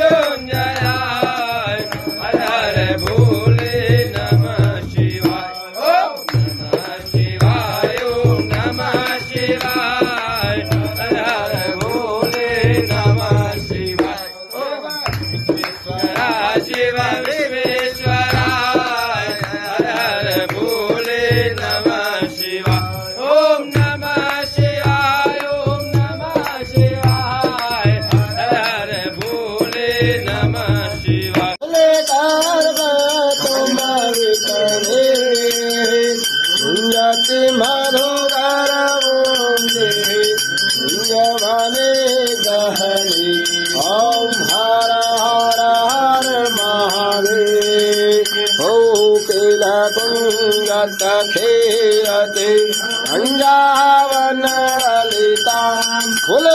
मृत्युंजयाय हर हर भोले नमः शिवाय ओम नमः शिवाय ओम नमः शिवाय हर हर भोले नमः शिवाय ओम विश्वेश्वरा शिव विश्वेश्वराय हर हर भोले नमः शिवाय ओम नमः शिवाय ओम नमः शिवाय हर हर भोले नमः शिवाय ओम हर हर हर महादेव ओ केला कुंजत खेरते अंजावन ललिता फुल